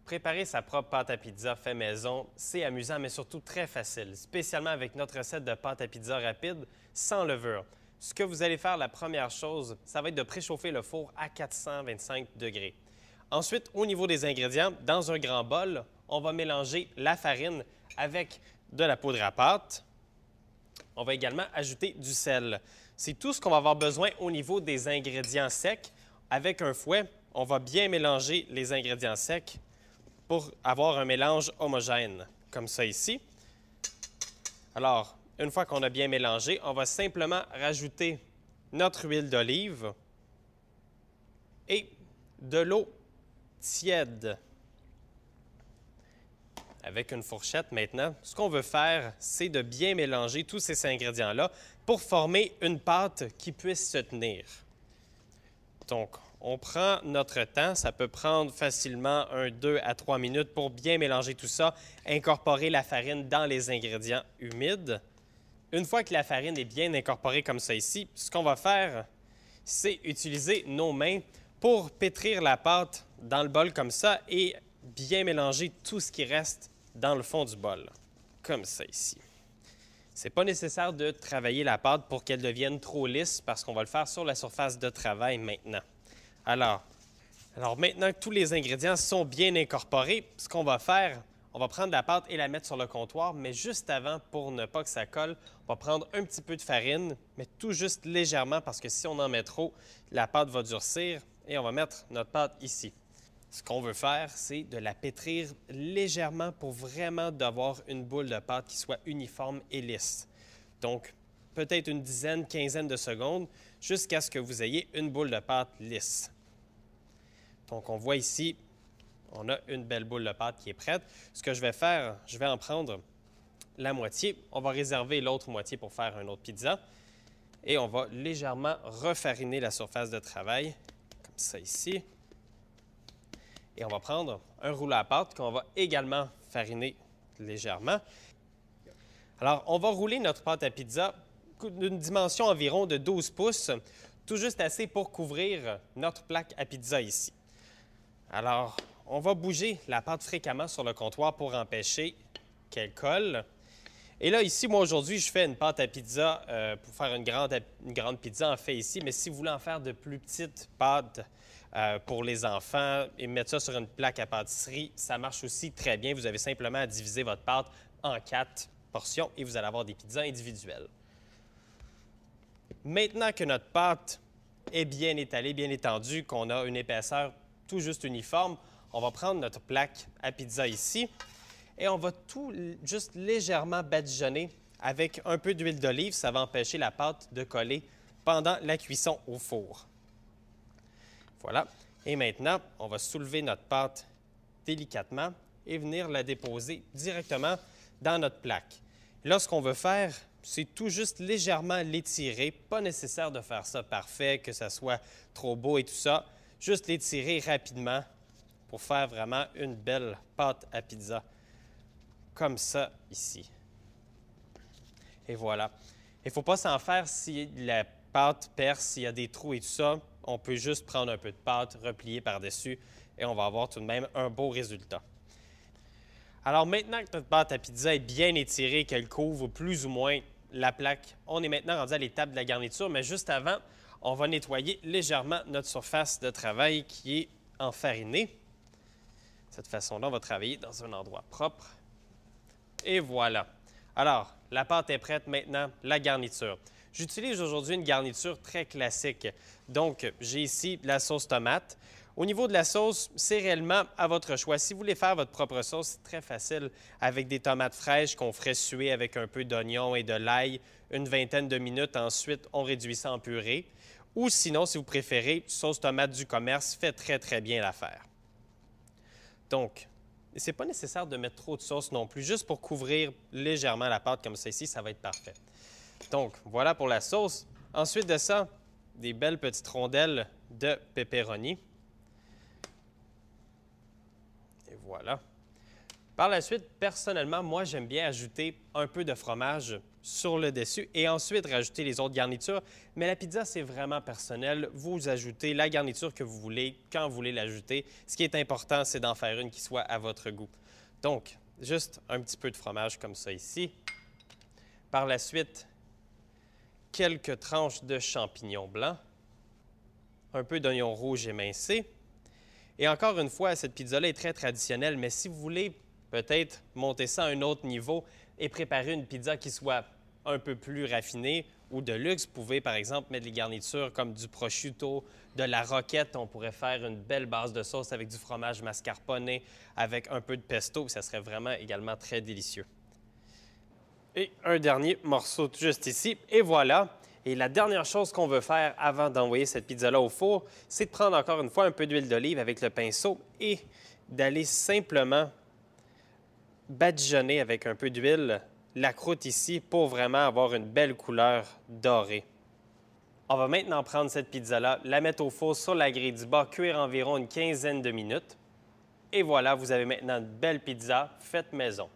Préparer sa propre pâte à pizza fait maison, c'est amusant, mais surtout très facile, spécialement avec notre recette de pâte à pizza rapide sans levure. Ce que vous allez faire, la première chose, ça va être de préchauffer le four à 425 degrés. Ensuite, au niveau des ingrédients, dans un grand bol, on va mélanger la farine avec de la poudre à pâte. On va également ajouter du sel. C'est tout ce qu'on va avoir besoin au niveau des ingrédients secs. Avec un fouet, on va bien mélanger les ingrédients secs pour avoir un mélange homogène, comme ça ici. Alors, une fois qu'on a bien mélangé, on va simplement rajouter notre huile d'olive et de l'eau tiède. Avec une fourchette maintenant, ce qu'on veut faire, c'est de bien mélanger tous ces ingrédients-là pour former une pâte qui puisse se tenir. Donc, on prend notre temps, ça peut prendre facilement 2 à 3 minutes pour bien mélanger tout ça, incorporer la farine dans les ingrédients humides. Une fois que la farine est bien incorporée comme ça ici, ce qu'on va faire, c'est utiliser nos mains pour pétrir la pâte dans le bol comme ça et bien mélanger tout ce qui reste dans le fond du bol, comme ça ici. Ce n'est pas nécessaire de travailler la pâte pour qu'elle devienne trop lisse parce qu'on va le faire sur la surface de travail maintenant. Alors maintenant que tous les ingrédients sont bien incorporés, ce qu'on va faire, on va prendre la pâte et la mettre sur le comptoir, mais juste avant, pour ne pas que ça colle, on va prendre un petit peu de farine, mais tout juste légèrement parce que si on en met trop, la pâte va durcir et on va mettre notre pâte ici. Ce qu'on veut faire, c'est de la pétrir légèrement pour vraiment d'avoir une boule de pâte qui soit uniforme et lisse. Donc, peut-être une dizaine, quinzaine de secondes jusqu'à ce que vous ayez une boule de pâte lisse. Donc, on voit ici, on a une belle boule de pâte qui est prête. Ce que je vais faire, je vais en prendre la moitié. On va réserver l'autre moitié pour faire une autre pizza. Et on va légèrement refariner la surface de travail, comme ça ici. Et on va prendre un rouleau à pâte qu'on va également fariner légèrement. Alors, on va rouler notre pâte à pizza d'une dimension environ de 12 pouces, tout juste assez pour couvrir notre plaque à pizza ici. Alors, on va bouger la pâte fréquemment sur le comptoir pour empêcher qu'elle colle. Et là, ici, moi, aujourd'hui, je fais une pâte à pizza pour faire une grande pizza en fait ici. Mais si vous voulez en faire de plus petites pâtes pour les enfants et mettre ça sur une plaque à pâtisserie, ça marche aussi très bien. Vous avez simplement à diviser votre pâte en 4 portions et vous allez avoir des pizzas individuelles. Maintenant que notre pâte est bien étalée, bien étendue, qu'on a une épaisseur tout juste uniforme, on va prendre notre plaque à pizza ici et on va tout juste légèrement badigeonner avec un peu d'huile d'olive. Ça va empêcher la pâte de coller pendant la cuisson au four. Voilà. Et maintenant, on va soulever notre pâte délicatement et venir la déposer directement dans notre plaque. Là, ce qu'on veut faire, c'est tout juste légèrement l'étirer. Pas nécessaire de faire ça parfait, que ça soit trop beau et tout ça. Juste l'étirer rapidement pour faire vraiment une belle pâte à pizza, comme ça ici. Et voilà. Il ne faut pas s'en faire si la pâte perce, s'il y a des trous et tout ça. On peut juste prendre un peu de pâte, replier par-dessus et on va avoir tout de même un beau résultat. Alors maintenant que notre pâte à pizza est bien étirée, qu'elle couvre plus ou moins la plaque, on est maintenant rendu à l'étape de la garniture, mais juste avant, on va nettoyer légèrement notre surface de travail qui est enfarinée. De cette façon-là, on va travailler dans un endroit propre. Et voilà. Alors, la pâte est prête maintenant, la garniture. J'utilise aujourd'hui une garniture très classique. Donc, j'ai ici de la sauce tomate. Au niveau de la sauce, c'est réellement à votre choix. Si vous voulez faire votre propre sauce, c'est très facile avec des tomates fraîches qu'on ferait suer avec un peu d'oignon et de l'ail une vingtaine de minutes. Ensuite, on réduit ça en purée. Ou sinon, si vous préférez, sauce tomate du commerce fait très, très bien l'affaire. Donc, ce n'est pas nécessaire de mettre trop de sauce non plus, juste pour couvrir légèrement la pâte comme ça ici, ça va être parfait. Donc, voilà pour la sauce. Ensuite de ça, des belles petites rondelles de pepperoni. Et voilà. Par la suite, personnellement, moi, j'aime bien ajouter un peu de fromage sur le dessus et ensuite rajouter les autres garnitures. Mais la pizza, c'est vraiment personnel. Vous ajoutez la garniture que vous voulez, quand vous voulez l'ajouter. Ce qui est important, c'est d'en faire une qui soit à votre goût. Donc, juste un petit peu de fromage comme ça ici. Par la suite, quelques tranches de champignons blancs, un peu d'oignon rouge émincé. Et encore une fois, cette pizza-là est très traditionnelle, mais si vous voulez peut-être monter ça à un autre niveau et préparer une pizza qui soit un peu plus raffinée ou de luxe, vous pouvez par exemple mettre des garnitures comme du prosciutto, de la roquette. On pourrait faire une belle base de sauce avec du fromage mascarpone, avec un peu de pesto. Ça serait vraiment également très délicieux. Et un dernier morceau juste ici. Et voilà. Et la dernière chose qu'on veut faire avant d'envoyer cette pizza-là au four, c'est de prendre encore une fois un peu d'huile d'olive avec le pinceau et d'aller simplement badigeonner avec un peu d'huile la croûte ici pour vraiment avoir une belle couleur dorée. On va maintenant prendre cette pizza-là, la mettre au four sur la grille du bas, cuire environ une quinzaine de minutes. Et voilà, vous avez maintenant une belle pizza faite maison.